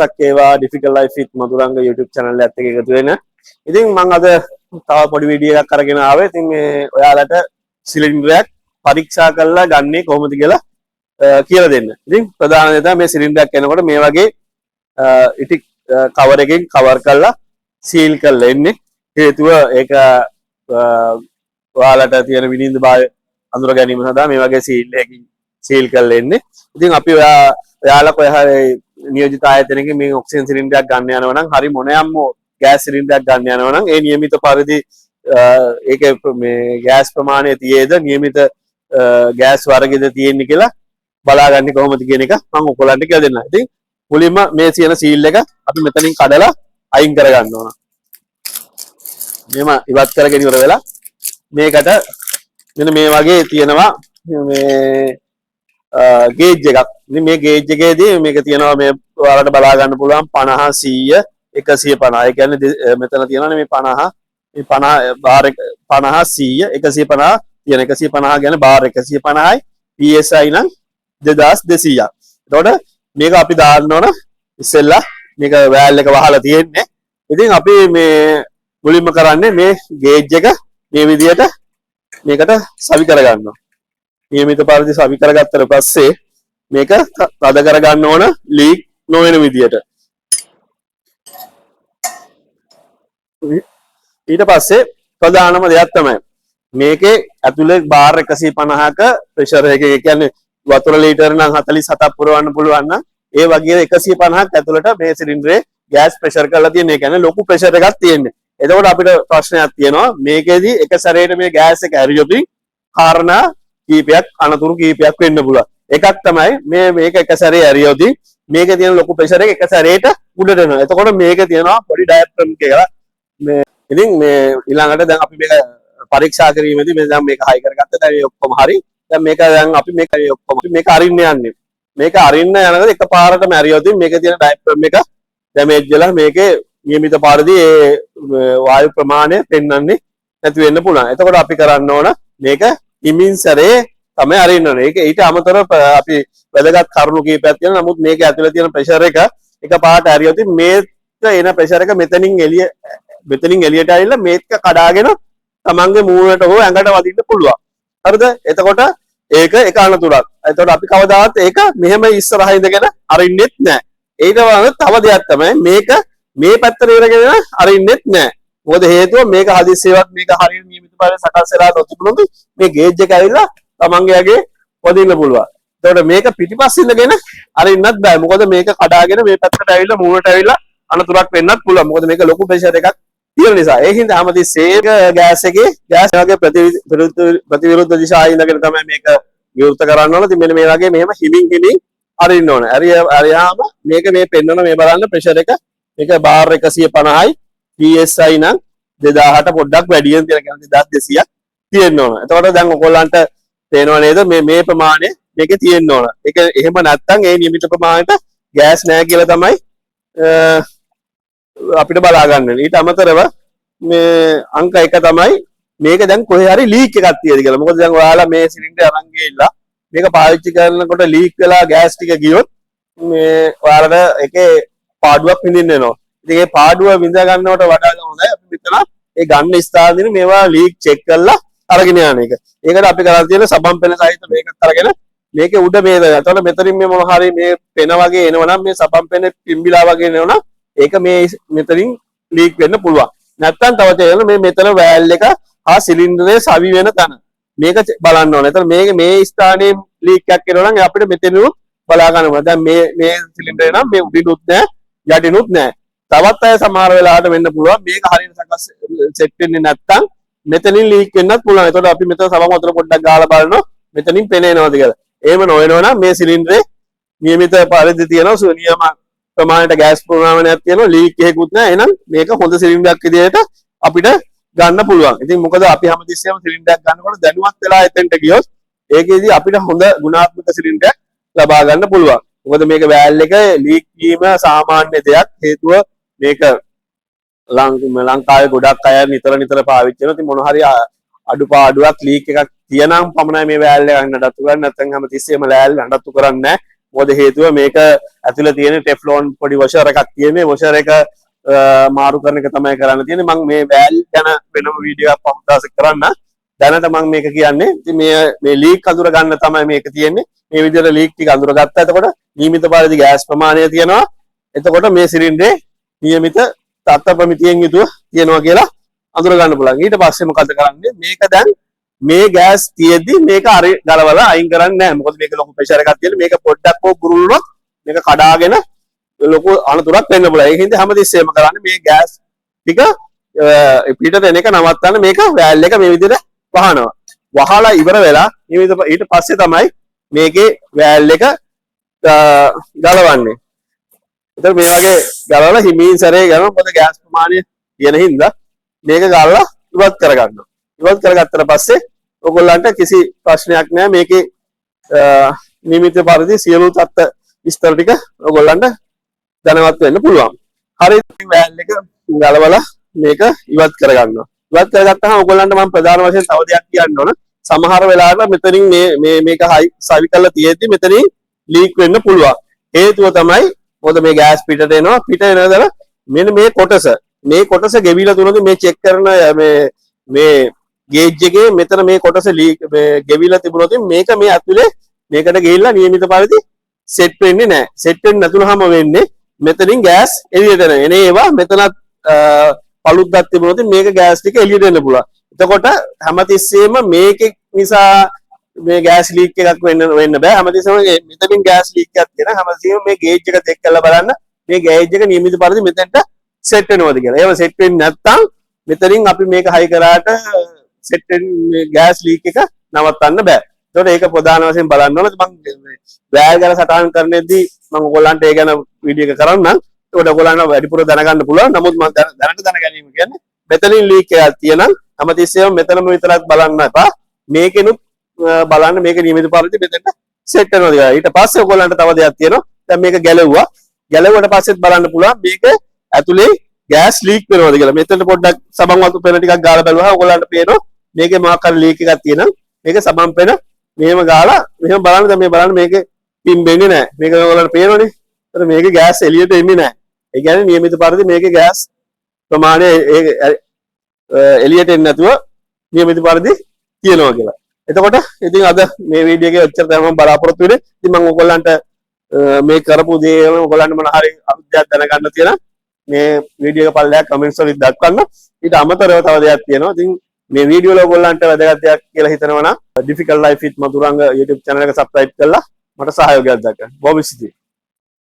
දවසක් ඒවා difficult life විත් මధుරංග YouTube channel එකත් එක්ක එකතු වෙන. ඉතින් මම අද තව පොඩි වීඩියෝ එකක් අරගෙන ආවේ. ඉතින් මේ ඔයාලට සිලින්ඩරයක් පරීක්ෂා කරලා ගන්නේ කොහොමද කියලා කියලා දෙන්න. ඉතින් ප්‍රධාන දේ තමයි මේ සිලින්ඩරයක් එනකොට මේ වගේ ඉටි කවර් එකකින් කවර් කරලා සීල් කරලා එන්නේ. හේතුව ඒක ඔයාලට තියෙන විනිවිදභාවය අඳුර ගැනීම සඳහා මේ වගේ සීල් එකකින් සීල් කරලා එන්නේ. ඉතින් අපි ඔයාලා කොහේ හරි නියෝජිත ආයතනයකින් මේ ඔක්සිජන් සිලින්ඩරයක් ගන්න යනවා නම් හරි මොනෑම ගෑස් සිලින්ඩරයක් ගන්න යනවා නම් ඒ නියමිත පරිදි ඒකේ මේ ගෑස් ප්‍රමාණය තියේද නියමිත ගෑස් වර්ගයද තියෙන්නේ කියලා බලාගන්නේ කොහොමද කියන එක මම ඔයගොල්ලන්ට කියලා දෙන්නම්. ඉතින් මුලින්ම මේ තියෙන සීල් එක අපි මෙතනින් කඩලා අයින් කරගන්න ඕන. මේම ඉවත් කරගෙන ඉවර වෙලා මේකට මෙන්න මේ වගේ තියෙනවා මේ ගේජ් එකක්. ඉතින් මේ ගේජ් එකේදී මේක තියෙනවා මේ ඔයාලට බලා ගන්න පුළුවන් 50 100 150. ඒ කියන්නේ මෙතන තියෙනවානේ මේ 50 මේ 50 බාර් 50 100 150 තියෙන 150 කියන්නේ බාර් 150යි PSI නම් 2200ක්. එතකොට මේක අපි දාන්න ඕන ඉස්සෙල්ලා මේක වෑල් එක වහලා තියෙන්නේ. ඉතින් අපි මේ මුලින්ම කරන්නේ මේ ගේජ් එක මේ විදිහට මේකට සවි කරගන්නවා. නියමිත පරිදි සවි කරගත්තට පස්සේ මේක තද කරගන්න ඕන ලීක් නොවන විදිහට. ඊට පස්සේ ප්‍රධානම දෙයක් තමයි මේකේ ඇතුලේ බාර් 150ක ප්‍රෙෂර් එක. ඒ කියන්නේ වතුර ලීටර නම් 47ක් පුරවන්න පුළුවන් නම් ඒ වගේ 150ක් ඇතුළට මේ සිලින්ඩරේ ගෑස් ප්‍රෙෂර් කරලා තියෙන. ඒ කියන්නේ ලොකු ප්‍රෙෂර් එකක් තියෙන්නේ. එතකොට අපිට ප්‍රශ්නයක් තියෙනවා මේකේදී එක සැරේට මේ ගෑස් එක ඇරියොත් කාරණා කීපයක් අනතුරු කීපයක් වෙන්න පුළුවන්. එකක් තමයි මේක එක සැරේ ඇරියොත් මේකේ තියෙන ලොකු ප්‍රෙෂර් එක සැරේට උඩට එනවා. එතකොට මේකේ තියෙනවා පොඩි ඩයෆ්‍රම් කියලා මේ ඉතින් මේ ඊළඟට දැන් අපි මේක පරීක්ෂා කිරීමේදී මේ දැන් මේක හයි කරගත්තා. දැන් මේ ඔක්කොම හරි. දැන් මේක දැන් අපි මේක අරින්න යන්නේ. මේක අරින්න යනකොට එකපාරටම ඇරියොත් මේකේ තියෙන ඩයෆ්‍රම් එක ඩැමේජ් වෙලා මේකේ නියමිත පරිදි ඒ වායු ප්‍රමාණය පෙන්වන්නේ නැති වෙන්න පුළුවන්. එතකොට අපි කරන්න ඕන මේක හිමින් සැරේ තමයි අරින්න ඕනේ. ඒක ඊට අමතරව අපි වැදගත් කරුණු කීපයක් තියෙනවා. නමුත් මේක ඇතුලේ තියෙන ප්‍රෙෂර් එක එකපාරට ඇරියොත් මේක එන ප්‍රෙෂර් එක මෙතනින් එළියට ඇවිල්ලා මේක කඩාගෙන තමන්ගේ මූණට හෝ ඇඟට වදින්න පුළුවන්. හරිද? එතකොට ඒක එක අනතුරක්. එතකොට අපි කවදාවත් ඒක මෙහෙම ඉස්සරහින් ඉඳගෙන අරින්නෙත් නැහැ. ඊට වගේම තව දෙයක් තමයි මේක මේ පැත්තට ඉරගෙන අරින්නෙත් නැහැ. මොකද හේතුව මේක හදිස්සියවත් මේක හරියට නියමිත පරිදි සකස් වෙලා නොතිබුණොත් මේ ගේජ් එක ඇවිල්ලා තමන්ගේ යගේ වදින්න පුළුවන්. එතකොට මේක පිටිපස්සින් ඉඳගෙන අරින්නත් බෑ. මොකද මේක කඩාගෙන මේ පැත්තට ඇවිල්ලා මූණට ඇවිල්ලා අනතුරක් වෙන්නත් පුළුවන්. මොකද මේක ලොකු ප්‍රෙෂර් එකක් තියෙන නිසා. ඒ හින්දා හැමතිස්සෙම ගෑස් එකේ ගෑස් වගේ ප්‍රතිවිරුද්ධ දිශාවේ ඉඳගෙන තමයි මේක විවෘත කරන්න ඕන. ඉතින් මෙන්න මේ වගේ මෙහෙම හිමින් අරින්න ඕන. අරියාම මේක මේ පෙන්වන මේ බලන්න ප්‍රෙෂර් එක මේක බාර් 150යි PSI නම් 2000ට පොඩ්ඩක් වැඩියෙන් තියෙන කියන්නේ 2200ක් තියෙන්න ඕන. එතකොට දැන් ඔයගොල්ලන්ට තේරෙනව නේද මේ ප්‍රමාණය මේකේ තියෙන්න ඕන. ඒක එහෙම නැත්නම් ඒ නියමිත ප්‍රමාණයට ගෑස් නැහැ කියලා තමයි අපිට බලා ගන්න. ඊට අමතරව මේ අංක 1 තමයි මේක දැන් කොහේ හරි ලීක් එකක් තියෙද කියලා. මොකද දැන් ඔයාලා මේ සිලින්ඩර් අරන් ගිහිල්ලා මේක පාවිච්චි කරනකොට ලීක් වෙලා ගෑස් ටික ගියොත් මේ ඔයාලට ඒකේ පාඩුවක් විඳින්න වෙනවා. ඉතින් ඒ පාඩුව විඳ ගන්නවට වඩා හොඳයි අපි මෙතන ඒ ගන්න ස්ථානයේ මේවා ලීක් චෙක් කරලා අරගෙන යන එක. ඒකට අපි කරලා තියෙන සබම් පෙන සහිත මේකත් අරගෙන මේකේ උඩ මේ එතකොට මෙතනින් මේ මොන හරි මේ පෙන වගේ එනවනම් මේ සබම් පෙන පිම්බිලා වගේ එනවනම් ඒක මේ මෙතනින් ලීක් වෙන්න පුළුවන්. නැත්තම් තව තේරෙන මේ මෙතන වෑල් එක හා සිලින්ඩරේ සවි වෙන තැන මේක බලන්න ඕනේ. එතන මේ ස්ථානයේ ලීක් එකක් එනවා නම් අපිට මෙතනිනුත් බලා ගන්න ඕනේ. දැන් මේ සිලින්ඩරේ නම් මේ උඩිනුත් නැහැ යටිනුත් නැහැ. තවත් අය සමහර වෙලාවට වෙන්න පුළුවන් මේක හරියට සකස් සෙට් වෙන්නේ නැත්තම් මෙතනින් ලීක් වෙන්නත් පුළුවන්. ඒතකොට අපි මෙතන සබන් වතුර පොඩ්ඩක් ගාලා බලනවා මෙතනින් පෙනේනවද කියලා. එහෙම නොවෙනවා නම් මේ සිලින්ඩරේ නියමිත පරිදි තියෙනවා නියම ප්‍රමාණයට ගෑස් ප්‍රමාණයක් තියෙනවා ලීක් එකකුත් නැහැ. එහෙනම් මේක හොඳ සිලින්ඩරයක් විදිහට අපිට ගන්න පුළුවන්. ඉතින් මොකද අපි හැමතිස්සෙම සිලින්ඩරයක් ගන්නකොට දැනුවත් වෙලා එතෙන්ට ගියොත් ඒකේදී අපිට හොඳ ගුණාත්මක සිලින්ඩරයක් ලබා ගන්න පුළුවන්. මොකද මේක වෑල් එක ලීක් වීම සාමාන්‍ය දෙයක්. හේතුව මේක ලංකාවේ ගොඩක් අය නිතර පාවිච්චි කරනවා. ඉතින් මොන හරි අඩුපාඩුවක් ලීක් එකක් තියෙනම් පමණයි මේ වෑල් එක නඩත්තු කරන්නේ. නැත්නම් හැමතිස්සෙම වෑල් නඩත්තු කරන්නේ නැහැ. මොකද හේතුව මේක ඇතුලේ තියෙන ටෙෆ්ලෝන් පොඩි වොෂර් එකක් තියෙන්නේ. වොෂර් එක මාරු කරන එක තමයි කරන්න තියෙන්නේ. මම මේ වැල් ගැන වෙනම වීඩියෝ එකක් පහුදාසක් කරන්න. දැනට මම මේක කියන්නේ ඉතින් මේ ලීක් අඳුර ගන්න තමයි මේක තියෙන්නේ. මේ විදිහට ලීක් ටික අඳුරගත්තා. එතකොට නියමිත පරිදි ගෑස් ප්‍රමාණය තියෙනවා. එතකොට මේ සිලින්ඩරේ නියමිත තත්ත්ව ප්‍රමිතියෙන් යුතුව තියෙනවා කියලා අඳුර ගන්න පුළුවන්. ඊට පස්සේ මොකද කරන්නේ? මේක දැන් මේ ගෑස් තියෙද්දි මේක අර ගලවලා අයින් කරන්නේ නැහැ. මොකද මේක ලොකු ප්‍රෙෂර් එකක් තියෙන. මේක පොඩ්ඩක් හෝ ගුරුල්ුනොත් මේක කඩාගෙන ලොකු අනතුරක් වෙන්න පුළුවන්. ඒ හින්දා හැමතිස්සෙම කරන්නේ මේ ගෑස් ටික පිටට එන එක නවත්තන්න මේක වැල් එක මේ විදිහට වහනවා. වහලා ඉවර වෙලා ඊට පස්සේ තමයි මේකේ වැල් එක ගලවන්නේ. එතකොට මේ වගේ ගලවලා හිමින් සැරේ ගලවන පොත ගෑස් ප්‍රමාණය තියෙන හින්දා මේක ගලලා ඉවත් කරගන්නවා. ඉවත් කරගත්තට පස්සේ ඔයගොල්ලන්ට කිසි ප්‍රශ්නයක් නැහැ. මේකේ නියමිත පරිදි සියලු තත්ත්ව විස්තර ටික ඔයගොල්ලන්ට දැනවත් වෙන්න පුළුවන්. හරියට වැල් එක ගලවලා මේක ඉවත් කරගන්නවා. ඉවත් කරගත්තාම ඔයගොල්ලන්ට මම ප්‍රධාන වශයෙන් තව දෙයක් කියන්න ඕන. සමහර වෙලාවට මෙතනින් මේක සවි කරලා තියෙද්දි මෙතනින් ලීක් වෙන්න පුළුවන්. හේතුව තමයි මොකද මේ ගෑස් පිටට එනවා. පිට එනදල මෙන්න මේ කොටස ගෙවිලා තුනද මේ චෙක් කරන මේ ගේජ් එකේ මෙතන මේ කොටස ගෙවිලා තිබුණොත් මේක මේ ඇතුලේ මේකට ගිහිල්ලා නියමිත පරිදි සෙට් වෙන්නේ නැහැ. සෙට් වෙන්නේ නැතුනහම වෙන්නේ මෙතනින් ගෑස් එළියට එන ඒවා මෙතනත් පළුද්දක් තිබුණොත් මේක ගෑස් ටික එළියට එන්න පුළුවන්. එතකොට හැමතිස්සෙම මේක නිසා මේ ගෑස් ලීක් එකක් වෙන්න බෑ. හැමතිස්සෙම මෙතනින් ගෑස් ලීක් එකක් තියෙන හැමතිස්සෙම මේ ගේජ් එක චෙක් කරලා බලන්න මේ ගේජ් එක නියමිත පරිදි මෙතෙන්ට සෙට් වෙනවද කියලා. එහෙම සෙට් වෙන්නේ නැත්නම් මෙතනින් අපි මේක හයි කරාට සෙට් වෙන ගෑස් ලීක් එක නවත්තන්න බෑ. ඒකට ඒක ප්‍රධාන වශයෙන් බලන්න ඕනේ. මම වැල් ගැන සටහන් කරන්නේදී මම ඔයගොල්ලන්ට ඒ ගැන වීඩියෝ එක කරන්නම්. ඒකට ඔයගොල්ලන්ට වැඩිපුර දැනගන්න පුළුවන්. නමුත් මම දැනට දැනගැනීම කියන්නේ මෙතනින් ලීක් එකක් තියෙනම් හැමතිස්සෙම මෙතනම විතරක් බලන්න එපා. මේකෙනුත් බලන්න මේක නියමිත පරිදි මෙතෙන්ට සෙට් වෙනවද කියලා. ඊට පස්සේ ඔයගොල්ලන්ට තව දෙයක් තියෙනවා. දැන් මේක ගැලෙව්වා. ගැලෙව්වට පස්සෙත් බලන්න පුළුවන් මේක ඇතුලේ ගෑස් ලීක් වෙනවද කියලා. මෙතන පොඩ්ඩක් සබන් වතු පෙන ටිකක් ගාලා බලුවා ඔයගොල්ලන්ට පේනවා මේකේ මොකක් හරි ලීක් එකක් තියෙනවා. මේක සබන් පෙන මෙහෙම ගාලා මෙහෙම බලන්න. දැන් මේ බලන්න මේකේ පිම්බෙන්නේ නැහැ. මේක ඔයගොල්ලන්ට පේනවනේ. ඒතර මේකේ ගෑස් එළියට එන්නේ නැහැ. ඒ කියන්නේ නියමිත පරිදි මේකේ ගෑස් ප්‍රමාණය එළියට එන්නේ නැතුව නියමිත පරිදි තියෙනවා කියලා. එතකොට ඉතින් අද මේ වීඩියෝ එකේ ඔච්චර තමයි මම බලාපොරොත්තු වෙන්නේ. ඉතින් මම ඔයගොල්ලන්ට මේ කරපු දේ ඔයගොල්ලන්ට මොන හරි අලුත් දෙයක් දැනගන්න තියෙනවා. මේ වීඩියෝ එක පල්ලෙහා කමෙන්ට්ස් වලින් දක්වන්න. ඊට අමතරව තව දෙයක් තියෙනවා. ඉතින් මේ වීඩියෝ වල ඔයගොල්ලන්ට වැදගත් දෙයක් කියලා හිතනවා නම් Difficult Life with Maduranga YouTube channel එක subscribe කරලා මට සහයෝගයක් දක්වන්න. බොහොම ස්තුතියි.